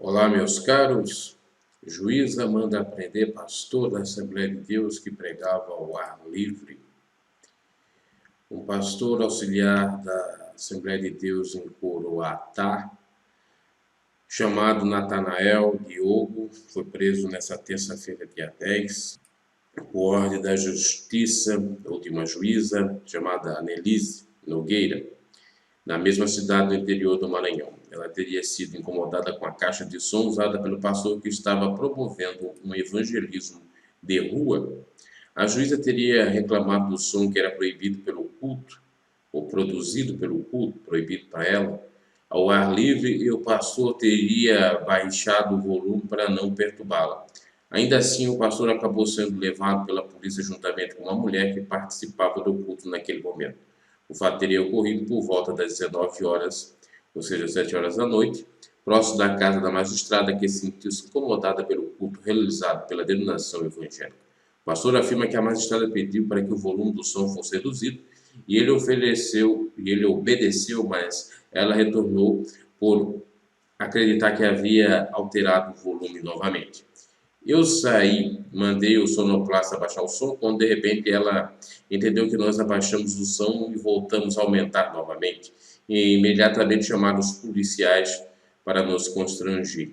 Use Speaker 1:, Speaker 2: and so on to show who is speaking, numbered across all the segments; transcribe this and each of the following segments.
Speaker 1: Olá, meus caros. Juíza manda prender pastor da Assembleia de Deus que pregava ao ar livre. Um pastor auxiliar da Assembleia de Deus em Coroatá, chamado Natanael Diogo, foi preso nesta terça-feira, dia 10, por ordem da Justiça ou de uma juíza chamada Anelise Nogueira, na mesma cidade do interior do Maranhão. Ela teria sido incomodada com a caixa de som usada pelo pastor que estava promovendo um evangelismo de rua. A juíza teria reclamado do som que era proibido pelo culto, ou produzido pelo culto, proibido para ela, ao ar livre, e o pastor teria baixado o volume para não perturbá-la. Ainda assim, o pastor acabou sendo levado pela polícia juntamente com uma mulher que participava do culto naquele momento. O fato teria ocorrido por volta das 19 horas, ou seja, 7 horas da noite, próximo da casa da magistrada, que sentiu-se incomodada pelo culto realizado pela denominação evangélica. O pastor afirma que a magistrada pediu para que o volume do som fosse reduzido e ele obedeceu, mas ela retornou por acreditar que havia alterado o volume novamente. Eu saí, mandei o sonoplasta abaixar o som, quando de repente ela entendeu que nós abaixamos o som e voltamos a aumentar novamente. E imediatamente chamaram os policiais para nos constranger,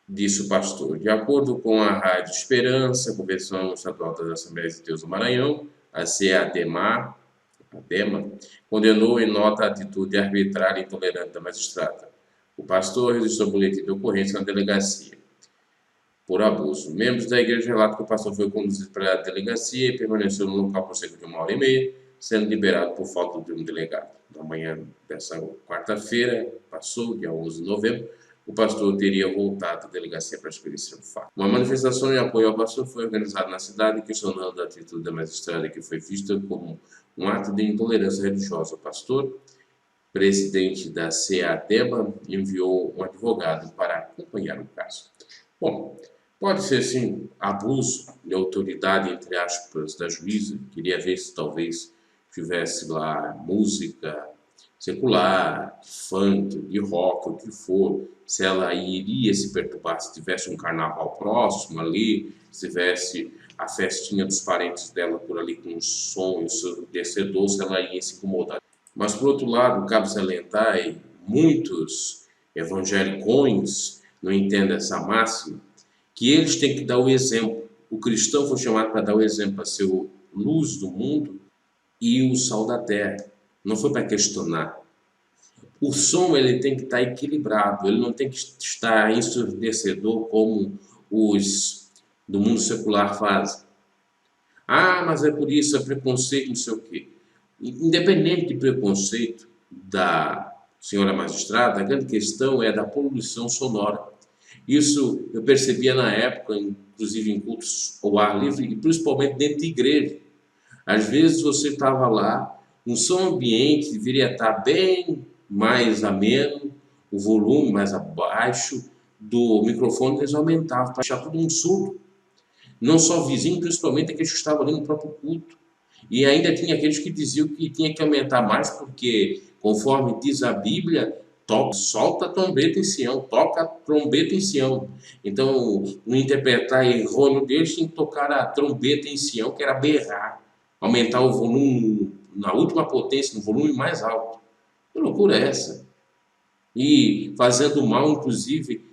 Speaker 1: disse o pastor. De acordo com a Rádio Esperança, Convenção Estadual das Assembleias de Deus do Maranhão, a CEADEMA, condenou em nota a atitude arbitrária e intolerante da magistrada. O pastor registrou o boletim de ocorrência na delegacia por abuso. Membros da igreja relatam que o pastor foi conduzido para a delegacia e permaneceu no local por cerca de 1h30, sendo liberado por falta de um delegado. Na manhã dessa quarta-feira, passou, dia 11 de novembro, o pastor teria voltado à delegacia para esclarecer o fato. Uma manifestação em apoio ao pastor foi organizada na cidade, questionando a atitude da magistrada, que foi vista como um ato de intolerância religiosa. O pastor, presidente da CEADEMA, enviou um advogado para acompanhar o caso. Bom, pode ser, sim, abuso de autoridade, entre aspas, da juíza. Queria ver se talvez tivesse lá música secular, de funk, de rock, o que for. Se ela iria se perturbar se tivesse um carnaval próximo ali, se tivesse a festinha dos parentes dela por ali com um som ensurdecedor, se ela ia se incomodar. Mas, por outro lado, cabe salientar, e muitos evangelicões não entendem essa máxima, que eles têm que dar o exemplo. O cristão foi chamado para dar o exemplo, para ser a luz do mundo e o sal da terra. Não foi para questionar. O som ele tem que estar equilibrado, ele não tem que estar ensurdecedor como os do mundo secular fazem. Ah, mas é por isso, é preconceito, não sei o quê. Independente de preconceito da senhora magistrada, a grande questão é da poluição sonora. Isso eu percebia na época, inclusive em cultos ao ar livre, e principalmente dentro de igreja. Às vezes você estava lá, um som ambiente deveria estar bem mais ameno, o volume mais abaixo do microfone, eles aumentavam para deixar todo mundo surdo. Não só o vizinho, principalmente aqueles que estavam ali no próprio culto. E ainda tinha aqueles que diziam que tinha que aumentar mais, porque, conforme diz a Bíblia, solta a trombeta em Sião, toca a trombeta em Sião. Então, no interpretar errôneo deles, tinha que tocar a trombeta em Sião, que era berrar, aumentar o volume na última potência, no volume mais alto. Que loucura é essa? E fazendo mal, inclusive,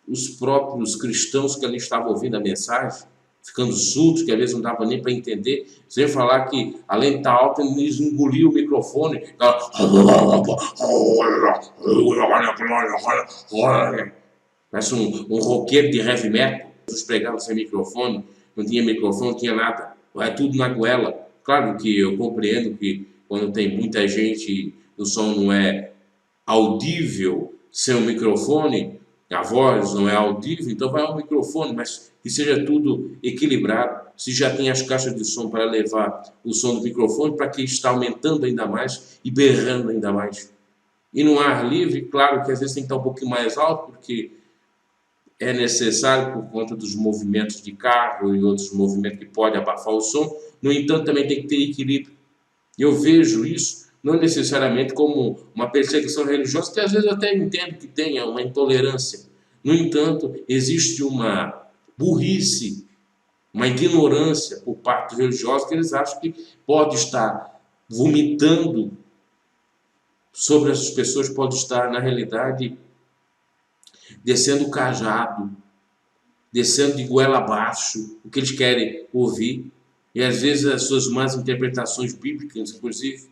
Speaker 1: os próprios cristãos que ali estavam ouvindo a mensagem, ficando surdos, que às vezes não dava nem para entender, sem falar que, além de estar alto, eles engoliam o microfone. Parece um roqueiro de heavy metal. Eles pregavam sem microfone, não tinha nada. Vai tudo na goela. Claro que eu compreendo que quando tem muita gente, o som não é audível sem o microfone, a voz não é audível, então vai ao microfone, mas que seja tudo equilibrado. Se já tem as caixas de som para levar o som do microfone, para que está aumentando ainda mais e berrando ainda mais. E no ar livre, claro que às vezes tem que estar um pouquinho mais alto, porque é necessário por conta dos movimentos de carro e outros movimentos que podem abafar o som. No entanto, também tem que ter equilíbrio. Eu vejo isso não necessariamente como uma perseguição religiosa, que às vezes eu até entendo que tenha uma intolerância, No entanto, existe uma burrice, uma ignorância por parte dos religiosos que eles acham que pode estar vomitando sobre essas pessoas, pode estar, na realidade, descendo o cajado, descendo de goela abaixo, o que eles querem ouvir, e às vezes as suas más interpretações bíblicas, inclusive.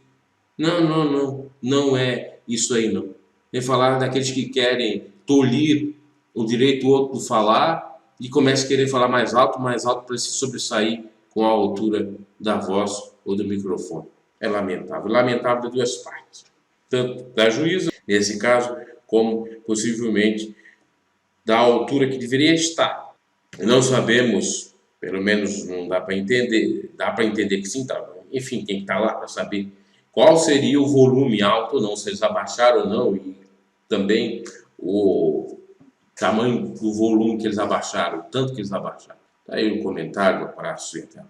Speaker 1: Não é isso aí não. Vem falar daqueles que querem tolir o direito do outro de falar e começa a querer falar mais alto para se sobressair com a altura da voz ou do microfone. É lamentável. Lamentável de duas partes. Tanto da juíza, nesse caso, como possivelmente da altura que deveria estar. Não sabemos, pelo menos não dá para entender, dá para entender que sim, tá? Enfim, quem está lá para saber qual seria o volume alto ou não, se eles abaixaram ou não, e também o tamanho do volume que eles abaixaram, o tanto que eles abaixaram. Tá aí o comentário, abraço, então.